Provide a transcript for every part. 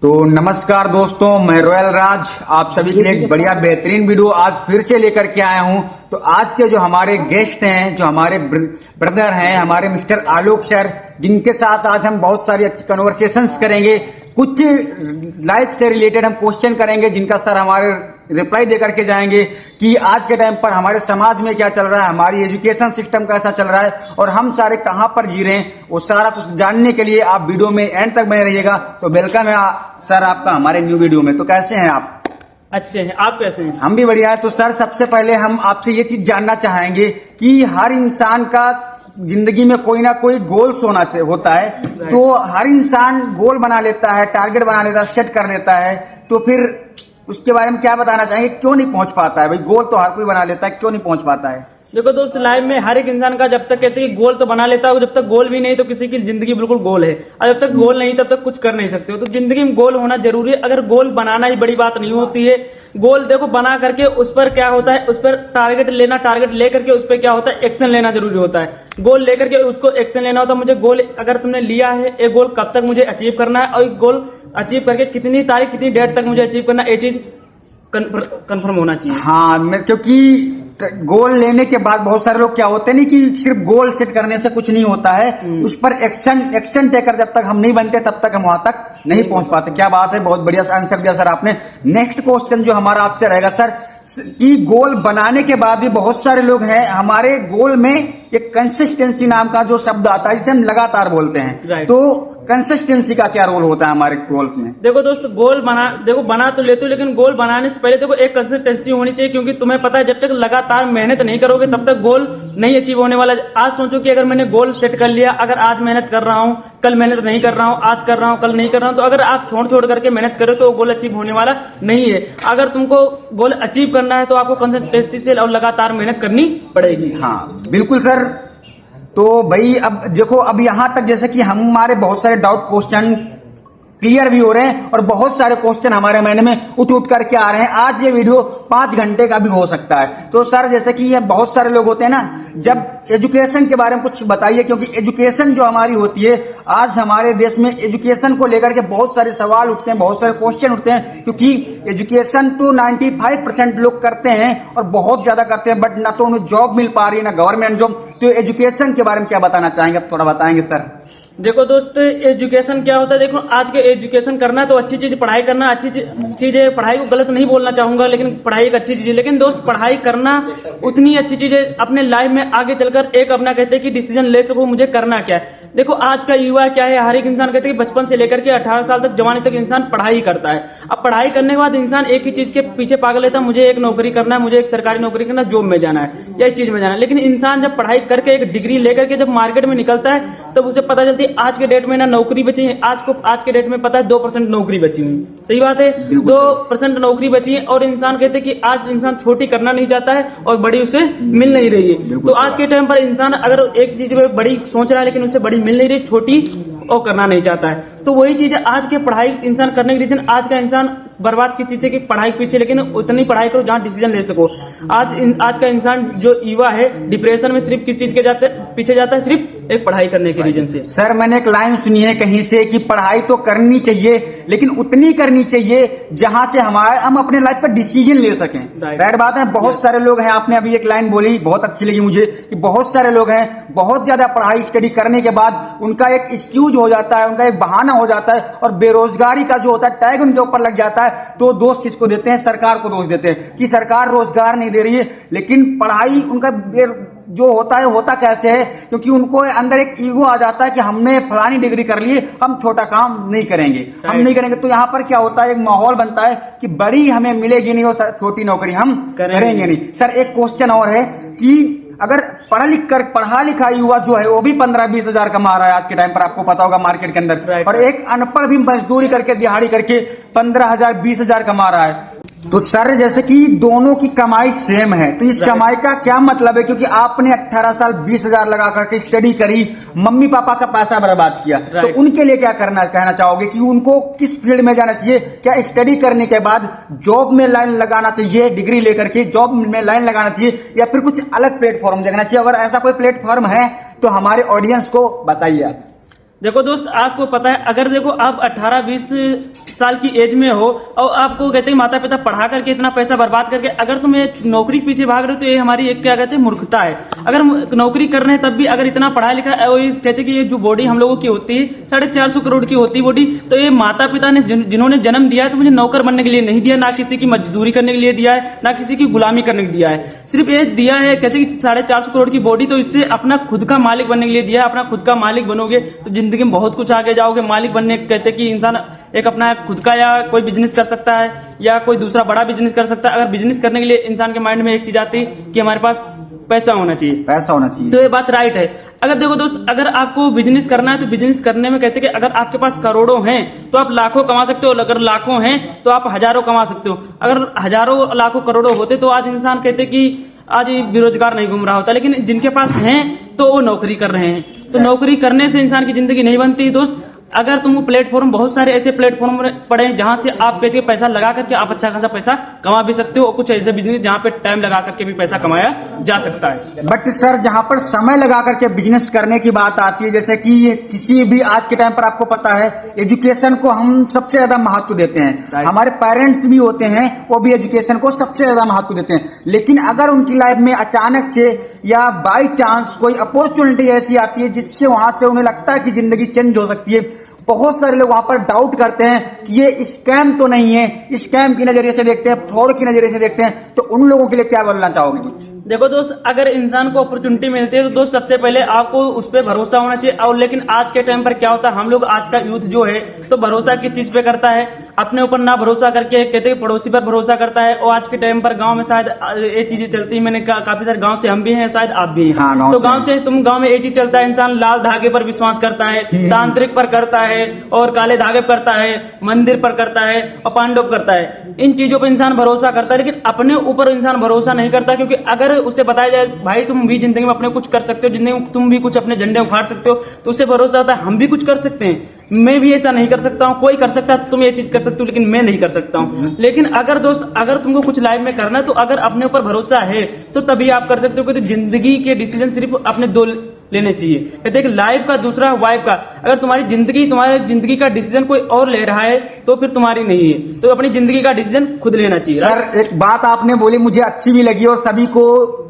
तो नमस्कार दोस्तों, मैं रॉयल राज आप सभी के लिए एक बढ़िया बेहतरीन वीडियो आज फिर से लेकर के आया हूं। तो आज के जो हमारे गेस्ट हैं, जो हमारे ब्रदर हैं, हमारे मिस्टर आलोक सर, जिनके साथ आज हम बहुत सारी अच्छी कन्वर्सेशंस करेंगे। कुछ लाइफ से रिलेटेड हम क्वेश्चन करेंगे जिनका सर हमारे रिप्लाई देकर के जाएंगे कि आज के टाइम पर हमारे समाज में क्या चल रहा है, हमारी एजुकेशन सिस्टम कैसा चल रहा है और हम सारे कहां पर जी रहे हैं, वो सारा कुछ जानने के लिए आप वीडियो में एंड तक बने रहिएगा। तो वेलकम है सर आपका हमारे न्यू वीडियो में। तो कैसे हैं आप? अच्छे हैं, आप कैसे हैं? हम भी बढ़िया है। तो सर सबसे पहले हम आपसे ये चीज जानना चाहेंगे कि हर इंसान का जिंदगी में कोई ना कोई गोल्स होता है। तो हर इंसान गोल बना लेता है, टारगेट बना लेता है, सेट कर लेता है। तो फिर उसके बारे में क्या बताना चाहेंगे, क्यों नहीं पहुंच पाता है? भाई गोल तो हर कोई बना लेता है, क्यों नहीं पहुंच पाता है? देखो दोस्त, लाइफ में हर एक इंसान का जब तक कहते हैं कि गोल तो बना लेता है, जब तक गोल भी नहीं तो किसी की जिंदगी बिल्कुल गोल है, और जब तक गोल नहीं तब तक कुछ कर नहीं सकते हो। तो जिंदगी में गोल होना जरूरी है। अगर गोल बनाना ही बड़ी बात नहीं होती है। गोल देखो बना करके उस पर क्या होता है, उस पर टारगेट लेना, टारगेट लेकर के उस पर क्या होता है, एक्शन लेना जरूरी होता है। गोल लेकर के उसको एक्शन लेना होता है। मुझे गोल अगर तुमने लिया है, एक गोल कब तक मुझे अचीव करना है और एक गोल अचीव करके कितनी तारीख कितनी डेट तक मुझे अचीव करना है, ये चीज कंफर्म होना चाहिए। हाँ, क्योंकि गोल लेने के बाद बहुत सारे लोग क्या होते हैं नहीं कि सिर्फ गोल सेट करने से कुछ नहीं होता है, उस पर एक्शन टेकर जब तक हम नहीं बनते तब तक हम वहां तक नहीं पहुंच पाते। क्या बात है, बहुत बढ़िया आंसर दिया सर आपने। नेक्स्ट क्वेश्चन जो हमारा आपसे रहेगा सर कि गोल बनाने के बाद भी बहुत सारे लोग हैं, हमारे गोल में एक कंसिस्टेंसी नाम का जो शब्द आता है जिसे हम लगातार बोलते हैं। तो कंसिस्टेंसी का क्या रोल होता है हमारे गोल्स में? देखो दोस्त, गोल बना तो लेते हो, लेकिन गोल बनाने से पहले देखो एक कंसिस्टेंसी होनी चाहिए। क्योंकि तुम्हें पता है जब तक लगातार मेहनत नहीं करोगे तब तक गोल नहीं अचीव होने वाला। आज सोचो कि अगर मैंने गोल सेट कर लिया, अगर आज मेहनत कर रहा हूँ, कल मेहनत नहीं कर रहा हूँ, आज कर रहा हूँ, कल नहीं कर रहा हूँ, तो अगर आप छोड़ करके मेहनत करो तो गोल अचीव होने वाला नहीं है। अगर तुमको गोल अचीव करना है तो आपको कंसिस्टेंसी से और लगातार मेहनत करनी पड़ेगी। हाँ बिल्कुल सर। तो भाई अब देखो, अब यहां तक जैसे कि हमारे बहुत सारे डाउट क्वेश्चन क्लियर भी हो रहे हैं और बहुत सारे क्वेश्चन हमारे माइंड में उठ करके आ रहे हैं। आज ये वीडियो 5 घंटे का भी हो सकता है। तो सर जैसे कि ये बहुत सारे लोग होते हैं ना, जब एजुकेशन के बारे में कुछ बताइए, क्योंकि एजुकेशन जो हमारी होती है, आज हमारे देश में एजुकेशन को लेकर के बहुत सारे सवाल उठते हैं, बहुत सारे क्वेश्चन उठते हैं। क्योंकि एजुकेशन तो 95% लोग करते हैं और बहुत ज्यादा करते हैं, बट ना तो उन्हें जॉब मिल पा रही है ना गवर्नमेंट जॉब। तो एजुकेशन के बारे में क्या बताना चाहेंगे, आप थोड़ा बताएंगे सर? देखो दोस्त, एजुकेशन क्या होता है, देखो आज के एजुकेशन करना है तो अच्छी चीज पढ़ाई करना, अच्छी चीज है। पढ़ाई को गलत नहीं बोलना चाहूंगा, लेकिन पढ़ाई एक अच्छी चीज है। लेकिन दोस्त, पढ़ाई करना उतनी अच्छी चीज है अपने लाइफ में आगे चलकर एक अपना कहते हैं कि डिसीजन ले सको मुझे करना क्या है। देखो आज का युवा क्या है, हर एक इंसान कहते हैं कि बचपन से लेकर के 18 साल तक, जवानी तक इंसान पढ़ाई करता है। अब पढ़ाई करने के बाद इंसान एक ही चीज के पीछे पागल रहता है, मुझे एक नौकरी करना है, मुझे एक सरकारी नौकरी करना, जॉब में जाना है या इस चीज में जाना है। लेकिन इंसान जब पढ़ाई करके एक डिग्री लेकर के जब मार्केट में निकलता है तब उसे पता चलती है आज के डेट में नौकरी बची है। आज के डेट में पता है 2% नौकरी बची हुई। सही बात है, 2% नौकरी बची है और इंसान कहते हैं कि आज इंसान छोटी करना नहीं चाहता है और बड़ी उसे मिल नहीं रही है। तो आज के टाइम पर इंसान अगर एक चीज में बड़ी सोच रहा है लेकिन उसे बड़ी मिल नहीं रही, छोटी और करना नहीं चाहता है। तो वही चीज है आज के पढ़ाई इंसान करने के रीजन, आज का इंसान बर्बाद की चीज है कि पढ़ाई के पीछे, लेकिन उतनी पढ़ाई करो जहां डिसीजन ले सको। आज का इंसान जो युवा है डिप्रेशन में सिर्फ किस चीज के पीछे जाता है, सिर्फ एक पढ़ाई करने के रीजन से। सर मैंने एक लाइन सुनी है कहीं से कि पढ़ाई तो करनी चाहिए लेकिन उतनी करनी चाहिए जहां से हम अपने लाइफ पर डिसीजन ले सकें। राइट बात है। बहुत सारे लोग हैं, आपने अभी एक लाइन बोली बहुत अच्छी लगी मुझे कि बहुत सारे लोग हैं बहुत ज्यादा पढ़ाई स्टडी करने के बाद उनका एक एक्सक्यूज हो जाता है, उनका एक बहाना हो जाता है और बेरोजगारी का जो होता है टैग उनके ऊपर लग जाता है। तो दोष किसको देते हैं? सरकार को दोष देते हैं कि सरकार रोजगार नहीं दे रही है। लेकिन पढ़ाई उनका जो होता है होता कैसे है, क्योंकि उनको अंदर एक ईगो आ जाता है कि हमने फलानी डिग्री कर ली, हम छोटा काम नहीं करेंगे, हम नहीं करेंगे। तो यहाँ पर क्या होता है, एक माहौल बनता है कि बड़ी हमें मिलेगी नहीं और छोटी नौकरी हम करेंगे नहीं। सर एक क्वेश्चन और है कि अगर पढ़ा लिखा युवा जो है वो भी 15-20 हजार कमा रहा है आज के टाइम पर, आपको पता होगा मार्केट के अंदर, और एक अनपढ़ भी मजदूरी करके दिहाड़ी करके 15,000-20 हजार कमा रहा है। तो सर जैसे कि दोनों की कमाई सेम है, तो इस कमाई का क्या मतलब है? क्योंकि आपने 18 साल 20 हजार लगा करके स्टडी करी, मम्मी पापा का पैसा बर्बाद किया, तो उनके लिए क्या कहना चाहोगे कि उनको किस फील्ड में जाना चाहिए? क्या स्टडी करने के बाद जॉब में लाइन लगाना चाहिए, डिग्री लेकर के जॉब में लाइन लगाना चाहिए, या फिर कुछ अलग प्लेटफॉर्म देखना चाहिए? अगर ऐसा कोई प्लेटफॉर्म है तो हमारे ऑडियंस को बताइए। देखो दोस्त, आपको पता है अगर देखो आप 18-20 साल की एज में हो और आपको कहते हैं माता पिता पढ़ा करके इतना पैसा बर्बाद करके अगर तुम ये नौकरी के पीछे भाग रहे हो तो ये हमारी एक क्या कहते हैं मूर्खता है। अगर नौकरी कर रहे हैं तब भी अगर इतना पढ़ा लिखा और ये कहते हैं कि ये जो बॉडी हम लोगों की होती है 450 करोड़ की होती है बॉडी, तो ये माता पिता ने जिन्होंने जन्म दिया है तो मुझे नौकर बनने के लिए नहीं दिया, ना किसी की मजदूरी करने के लिए दिया है, ना किसी की गुलामी करने के लिए दिया है। सिर्फ ये दिया है कहते हैं कि 450 करोड़ की बॉडी, तो इससे अपना खुद का मालिक बनने के लिए दिया है। अपना खुद का मालिक बनोगे तो जिंदगी में बहुत कुछ आगे जाओगे। मालिक बनने कहते हैं कि इंसान एक अपना खुद का या कोई बिजनेस कर सकता है या कोई दूसरा बड़ा बिजनेस कर सकता है। अगर बिजनेस करने के लिए इंसान के माइंड में एक चीज आती है कि हमारे पास पैसा होना चाहिए, पैसा होना चाहिए, तो ये बात राइट है। अगर देखो दोस्त, अगर आपको बिजनेस करना है तो बिजनेस करने में कहते हैं कि अगर आपके पास करोड़ों हैं तो आप लाखों कमा सकते हो, अगर लाखों हैं तो आप हजारों कमा सकते हो। अगर हजारों लाखों करोड़ों होते तो आज इंसान कहते कि आज बेरोजगार नहीं घूम रहा होता, लेकिन जिनके पास हैं तो वो नौकरी कर रहे हैं। तो नौकरी करने से इंसान की जिंदगी नहीं बनती दोस्त। अगर तुम प्लेटफॉर्म, बहुत सारे ऐसे प्लेटफॉर्म पड़े हैं जहां से आप कहते हैं पैसा लगा करके आप अच्छा खासा पैसा कमा भी सकते हो, और कुछ ऐसे बिजनेस जहां पे टाइम लगा करके भी पैसा कमाया जा सकता है। बट सर, जहां पर समय लगा करके बिजनेस करने की बात आती है, जैसे कि किसी भी आज के टाइम पर आपको पता है एजुकेशन को हम सबसे ज्यादा महत्व देते हैं। हमारे पेरेंट्स भी होते हैं वो भी एजुकेशन को सबसे ज्यादा महत्व देते हैं, लेकिन अगर उनकी लाइफ में अचानक से या बाई चांस कोई अपॉर्चुनिटी ऐसी आती है जिससे वहां से उन्हें लगता है कि जिंदगी चेंज हो सकती है, बहुत सारे लोग वहां पर डाउट करते हैं कि ये स्कैम तो नहीं है, स्कैम की नजरिए से देखते हैं, फ्रॉड की नजरिए से देखते हैं, तो उन लोगों के लिए क्या बोलना चाहोगे? देखो दोस्त, अगर इंसान को अपॉर्चुनिटी मिलती है तो दोस्त सबसे पहले आपको उस पर भरोसा होना चाहिए। और लेकिन आज के टाइम पर क्या होता है, हम लोग आज का यूथ जो है तो भरोसा किस चीज पे करता है, अपने ऊपर ना भरोसा करके कहते हैं पड़ोसी पर भरोसा करता है। और आज के टाइम पर गांव में शायद ये चीजें चलती है, मैंने काफी सारे गांव से हम भी हैं, शायद आप भी हैं। हाँ, तो गांव में ये चीज चलता है, इंसान लाल धागे पर विश्वास करता है, तांत्रिक पर करता है और काले धागे पर करता है, मंदिर पर करता है और पांडव करता है। इन चीजों पर इंसान भरोसा करता है, लेकिन अपने ऊपर इंसान भरोसा नहीं करता। क्योंकि अगर उसे बताया जाए भाई तुम भी जिंदगी में अपने कुछ कर सकते हो, जिंदगी में तुम भी कुछ अपने झंडे उखाड़ सकते हो, तो उससे भरोसा आता है हम भी कुछ कर सकते हैं। मैं भी ऐसा नहीं कर सकता हूँ, कोई कर सकता है, तुम ये चीज कर सकते हो लेकिन मैं नहीं कर सकता हूँ। लेकिन अगर दोस्त, अगर तुमको कुछ लाइफ में करना है तो अगर अपने ऊपर भरोसा है तो तभी आप कर सकते हो। क्योंकि जिंदगी के डिसीजन सिर्फ अपने दो लेने चाहिए, कहते हैं कि लाइफ का, दूसरा वाइफ का। अगर तुम्हारी जिंदगी का डिसीजन कोई और ले रहा है तो फिर तुम्हारी नहीं है, तो अपनी जिंदगी का डिसीजन खुद लेना चाहिए। सर, एक बात आपने बोली मुझे अच्छी भी लगी और सभी को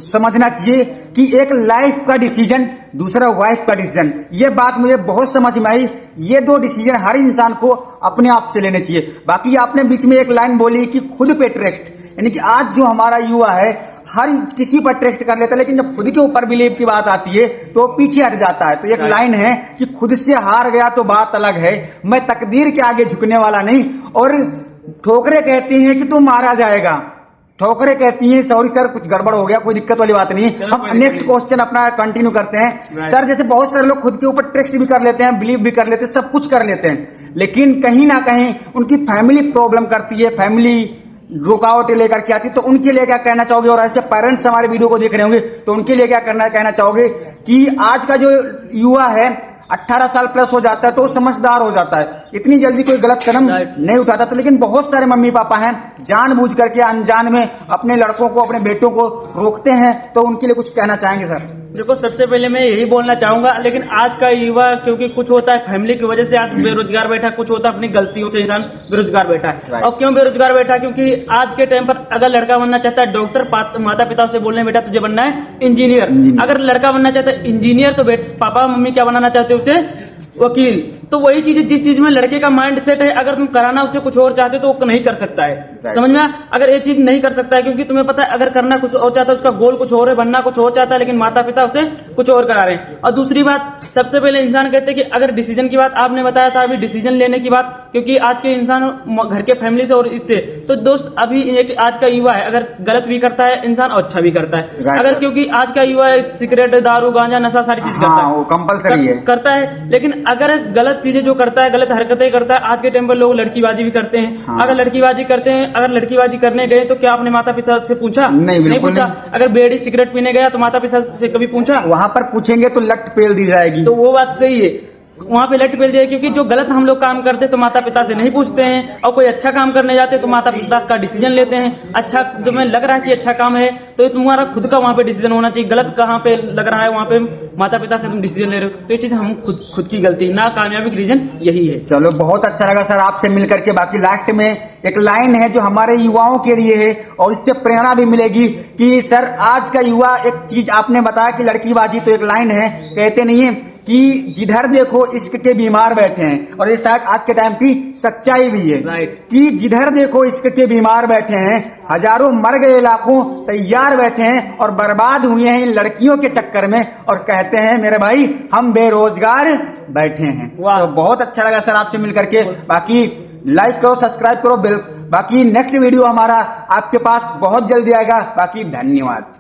समझना चाहिए कि एक लाइफ का डिसीजन, दूसरा वाइफ का डिसीजन, ये बात मुझे बहुत समझ में आई। ये दो डिसीजन हर इंसान को अपने आप से लेने चाहिए। बाकी आपने बीच में एक लाइन बोली कि खुद पे ट्रस्ट, यानी कि आज जो हमारा युवा है हर किसी पर ट्रस्ट कर लेता है, लेकिन जब खुद के ऊपर बिलीव की बात आती है तो पीछे हट जाता है। तो एक लाइन है कि खुद से हार गया तो बात अलग है, मैं तकदीर के आगे झुकने वाला नहीं। और ठोकरें कहती हैं कि तू मारा जाएगा, ठोकरें कहती हैं सॉरी सर कुछ गड़बड़ हो गया, कोई दिक्कत वाली बात नहीं। हम नेक्स्ट क्वेश्चन अपना कंटिन्यू करते हैं। सर, जैसे बहुत सारे लोग खुद के ऊपर ट्रस्ट भी कर लेते हैं, बिलीव भी कर लेते हैं, सब कुछ कर लेते हैं, लेकिन कहीं ना कहीं उनकी फैमिली प्रॉब्लम करती है, फैमिली रुकावटें लेकर के आती है। तो उनके लिए क्या कहना चाहोगे? और ऐसे पेरेंट्स हमारे वीडियो को देख रहे होंगे तो उनके लिए क्या कहना चाहोगे कि आज का जो युवा है 18 साल प्लस हो जाता है तो समझदार हो जाता है, इतनी जल्दी कोई गलत कदम नहीं उठाता। तो लेकिन बहुत सारे मम्मी पापा हैं जानबूझ करके अनजान में अपने लड़कों को, अपने बेटों को रोकते हैं, तो उनके लिए कुछ कहना चाहेंगे सर? देखो, सबसे पहले मैं यही बोलना चाहूंगा, लेकिन आज का युवा क्योंकि कुछ होता है फैमिली की वजह से आज बेरोजगार बैठा, कुछ होता है अपनी गलतियों से इंसान बेरोजगार बैठा है। और क्यों बेरोजगार बैठा? क्योंकि आज के टाइम पर अगर लड़का बनना चाहता है डॉक्टर, माता पिता से बोलने बेटा तुझे बनना है इंजीनियर। अगर लड़का बनना चाहता है इंजीनियर तो पापा मम्मी क्या बनाना चाहते हो उसे? वकील। तो वही चीज, जिस चीज में लड़के का माइंड सेट है, अगर तुम कराना उससे कुछ और चाहते तो वो नहीं कर सकता है। समझ में? अगर ये चीज नहीं कर सकता है क्योंकि तुम्हें पता है अगर करना कुछ और चाहता है, उसका गोल कुछ और है, बनना कुछ और चाहता है, लेकिन माता पिता उसे कुछ और करा रहे हैं। और दूसरी बात, सबसे पहले इंसान कहते हैं कि अगर डिसीजन की बात आपने बताया था, अभी डिसीजन लेने की बात, क्योंकि आज के इंसान घर के फैमिली से और इससे, तो दोस्त अभी एक आज का युवा है अगर गलत भी करता है इंसान और अच्छा भी करता है। अगर क्योंकि आज का युवा सिगरेट, दारू, गांजा, नशा सारी चीज करता है, वो कंपलसरी है, करता है। लेकिन अगर गलत चीजें जो करता है, गलत हरकतें करता है, आज के टाइम पर लोग लड़कीबाजी भी करते हैं। अगर लड़कीबाजी करते हैं, अगर लड़कीबाजी करने गए तो क्या आपने माता पिता से पूछा? नहीं पूछा। अगर बेड़ी सिगरेट पीने गया तो माता पिता से कभी पूछा? वहां पर पूछेंगे तो लट पेल दी जाएगी। तो वो बात सही है। वहाँ पे लट पेल जाए, क्योंकि जो गलत हम लोग काम करते तो माता पिता से नहीं पूछते हैं, और कोई अच्छा काम करने जाते तो माता पिता का डिसीजन लेते हैं। अच्छा जो मैं लग रहा है कि अच्छा काम है तो ये तुम्हारा खुद का वहाँ पे डिसीजन होना चाहिए। गलत कहाँ पे लग रहा है वहाँ पे माता पिता से तुम डिसीजन ले रहे हो, तो ये चीज हम खुद की गलती, ना कामयाबी की रीजन यही है। चलो बहुत अच्छा लगा सर आपसे मिलकर के। बाकी लास्ट में एक लाइन है जो हमारे युवाओं के लिए है और इससे प्रेरणा भी मिलेगी कि सर आज का युवा, एक चीज आपने बताया कि लड़कीबाजी, तो एक लाइन है, कहते नहीं है कि जिधर देखो इश्क के बीमार बैठे हैं, और ये शायद आज के टाइम की सच्चाई भी है। राइट। कि जिधर देखो इश्क के बीमार बैठे हैं, हजारों मर गए लाखों तैयार बैठे हैं और बर्बाद हुए हैं इन लड़कियों के चक्कर में, और कहते हैं मेरे भाई हम बेरोजगार बैठे हैं। वाह। तो बहुत अच्छा लगा सर आपसे मिलकर के। बाकी लाइक करो, सब्सक्राइब करो, बाकी नेक्स्ट वीडियो हमारा आपके पास बहुत जल्दी आएगा। बाकी धन्यवाद।